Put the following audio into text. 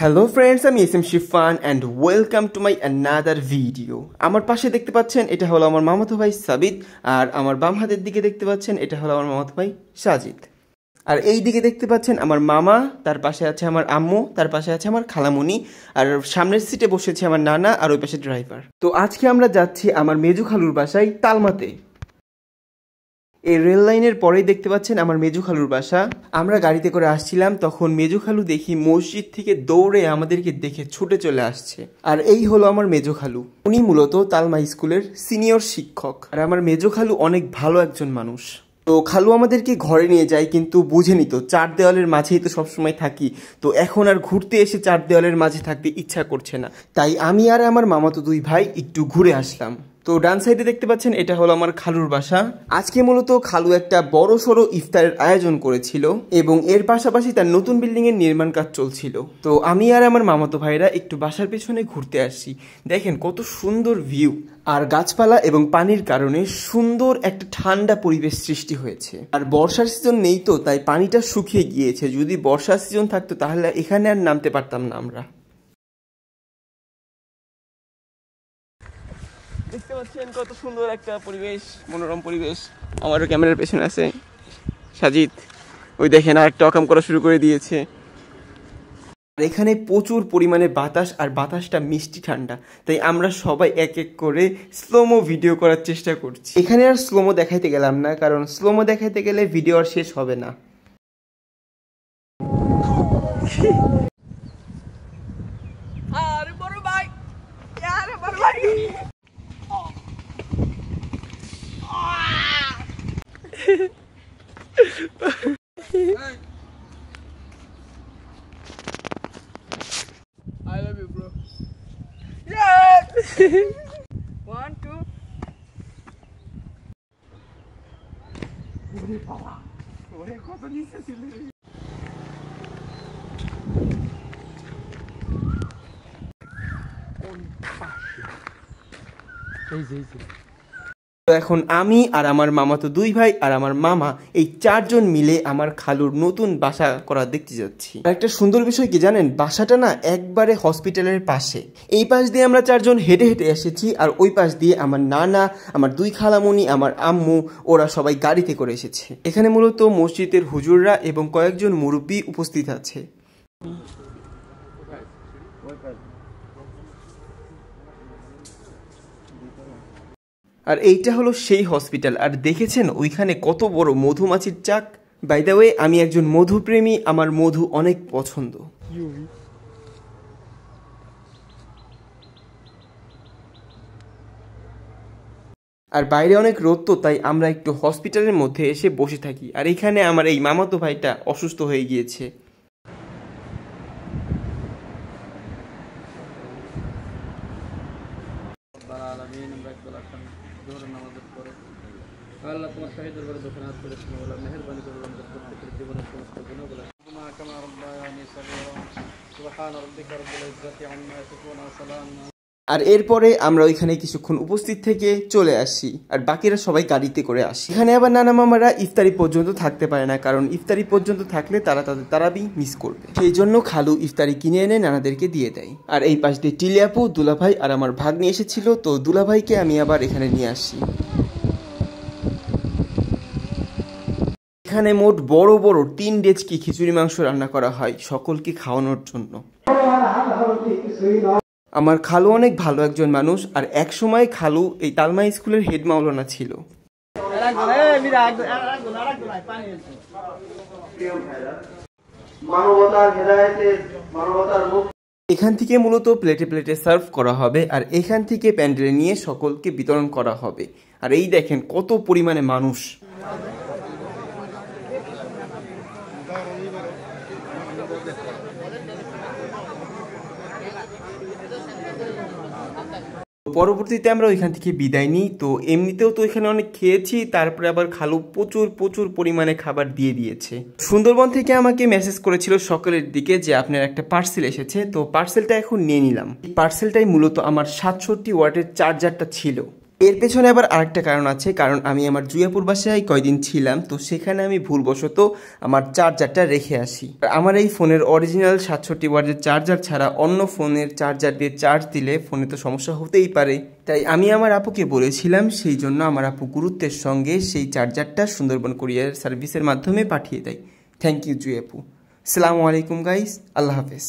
Hello friends, আমি S M Shifan and welcome to my another video. আমার পাশে দেখতে পাচ্ছেন এটা হলো আমার মামাতো ভাই সাবিত, আর আমার বাম হাতের দিকে দেখতে পাচ্ছেন এটা হলো আমার মামাতো ভাই সাজিদ। আর এই দিকে দেখতে পাচ্ছেন আমার মামা, তার পাশে আছে আমার আম্মু, তার পাশে আছে আমার খালামণি, আর সামনের সিটে বসেছে আমার নানা, আর ওই পাশে ড্রাইভার। তো আজকে আমরা যাচ্ছি আমার মেজু খালুর বাসায় তালমাতে। এই রেল লাইনের পরেই দেখতে পাচ্ছেন আমার মেজু খালুর বাসা। আমরা গাড়িতে করে আসছিলাম, তখন মেজু খালু দেখি মসজিদ থেকে দৌড়ে আমাদেরকে দেখে ছুটে চলে আসছে। আর এই হলো আমার মেজু খালু, উনি মূলত তালমা স্কুলের সিনিয়র শিক্ষক। আর আমার মেজু খালু অনেক ভালো একজন মানুষ। তো খালু আমাদেরকে ঘরে নিয়ে যায়, কিন্তু বুঝে নিত চার দেওয়ালের মাঝেই তো সবসময় থাকি, তো এখন আর ঘুরতে এসে চার দেওয়ালের মাঝে থাকতে ইচ্ছা করছে না। তাই আমি আর আমার মামাতো দুই ভাই একটু ঘুরে আসলাম। তো ডান সাইডে দেখতে পাচ্ছেন এটা হলো আমার খালুর বাসা। আজকে মূলত খালু একটা বড় সড়ো ইফতারের আয়োজন করেছিল, এবং এর পাশাপাশি তার নতুন বিল্ডিং এর নির্মাণ কাজ চলছিল। তো আমি আর আমার মামাতো ভাইরা একটু বাসার পেছনে ঘুরতে আসছি। দেখেন কত সুন্দর ভিউ, আর গাছপালা এবং পানির কারণে সুন্দর একটা ঠান্ডা পরিবেশ সৃষ্টি হয়েছে। আর বর্ষার সিজন নেই, তো তাই পানিটা শুকিয়ে গিয়েছে। যদি বর্ষার সিজন থাকতো তাহলে এখানে আর নামতে পারতাম না আমরা। দেখতে পাচ্ছেন কত সুন্দর একটা পরিবেশ, মনোরম পরিবেশ। আমারও ক্যামেরার পেছনে আছে সাজিদ, ওই দেখেন আর একটা অকাম করা শুরু করে দিয়েছে। আর এখানে প্রচুর পরিমাণে বাতাস, আর বাতাসটা মিষ্টি ঠান্ডা, তাই আমরা সবাই এক এক করে স্লোমো ভিডিও করার চেষ্টা করছি। এখানে আর স্লোমো দেখাইতে গেলাম না, কারণ স্লোমো দেখাইতে গেলে ভিডিও আর শেষ হবে না। আরে বড় ভাই, আরে বড় ভাই, I love you, bro. Yeah. 1, 2. ওরে বাবা, ওরে কত নিচে ছিল। এখন আমি আর আমার মামাতো দুই ভাই আর আমার মামা, এই চারজন মিলে আমার খালুর নতুন বাসা করা দেখতে যাচ্ছি। আর একটা সুন্দর বিষয় কি জানেন, বাসাটা না একবারে হসপিটালের পাশে। এই পাশ দিয়ে আমরা চারজন হেঁটে হেঁটে এসেছি, আর ওই পাশ দিয়ে আমার নানা, আমার দুই খালামণি, আমার আম্মু, ওরা সবাই গাড়িতে করে এসেছে। এখানে মূলত মসজিদের হুজুররা এবং কয়েকজন মুরব্বী উপস্থিত আছে। আর এইটা হলো সেই হসপিটাল। আর দেখেছেন ওইখানে কত বড় মধুমাছির চাক। বাই দ্য ওয়ে, আমি একজন মধুপ্রেমী, আমার মধু অনেক পছন্দ। আর বাইরে অনেক রোদ, তো তাই আমরা একটু হসপিটালের মধ্যে এসে বসে থাকি। আর এখানে আমার এই মামাতো ভাইটা অসুস্থ হয়ে গিয়েছে। আল্লাহ তোমার শাহিদ দরবারে দোকান হাত করে শুনে বললাম মেহেরবানি করে আমাদের প্রত্যেকের জীবনের সমস্ত গুণাগুলো মা কামা রব্বায়ানি সাগীরা সুবহান রাব্বিকা রাব্বিল ইজ্জাতি আম্মা ইয়াসিফুন ওয়া সালামুন। আর এরপরে আমরা ওইখানে কিছুক্ষণ উপস্থিত থেকে চলে আসি, আর বাকিরা সবাই গাড়িতে করে আসি। এখানে আবার নানা মামারা ইফতারি পর্যন্ত থাকতে পারে না, কারণ ইফতারি পর্যন্ত থাকলে তারা তাদের তারাবি মিস করবে। সেই জন্য খালু ইফতারি কিনে এনে নানাদেরকে দিয়ে দেয়। আর এই পাশ দিয়ে টিলিয়াপু, দুলাভাই আর আমার ভাগ্নি এসেছিল, তো দুলাভাইকে আমি আবার এখানে নিয়ে আসি। এখানে মোট বড় বড় 3 ডেচকি খিচুড়ি মাংস রান্না করা হয় সকলকে খাওয়ানোর জন্য। আমার খালু অনেক ভালো একজন মানুষ, আর এক সময় খালু এই তালমা স্কুলের হেড মাওলানা ছিল। এখান থেকে মূলত প্লেটে প্লেটে সার্ভ করা হবে, আর এখান থেকে প্যান্ডেলে নিয়ে সকলকে বিতরণ করা হবে। আর এই দেখেন কত পরিমাণে মানুষ। পরবর্তীতে আমরা ওইখান থেকে বিদায় নিই। তো এমনিতেও তো এখানে অনেক খেয়েছি, তারপরে আবার খালু প্রচুর প্রচুর পরিমাণে খাবার দিয়ে দিয়েছে। সুন্দরবন থেকে আমাকে মেসেজ করেছিল সকালের দিকে যে আপনার একটা পার্সেল এসেছে, তো পার্সেলটা এখন নিয়ে নিলাম। পার্সেলটাই মূলত আমার 67 ওয়াটের চার্জারটা ছিল। এর পেছনে আবার আরেকটা কারণ আছে, কারণ আমি আমার জুয়াপুর বাসায় কয়দিন ছিলাম, তো সেখানে আমি ভুলবশত আমার চার্জারটা রেখে আসি। আমার এই ফোনের অরিজিনাল 67 ওয়াটের চার্জার ছাড়া অন্য ফোনের চার্জার দিয়ে চার্জ দিলে ফোনে তো সমস্যা হতেই পারে। তাই আমি আমার আপুকে বলেছিলাম, সেই জন্য আমার আপু গুরুত্বের সঙ্গে সেই চার্জারটা সুন্দরবন কুরিয়ার সার্ভিসের মাধ্যমে পাঠিয়ে দেয়। থ্যাংক ইউ জুই আপু। আসসালামু আলাইকুম গাইস, আল্লাহ হাফেজ।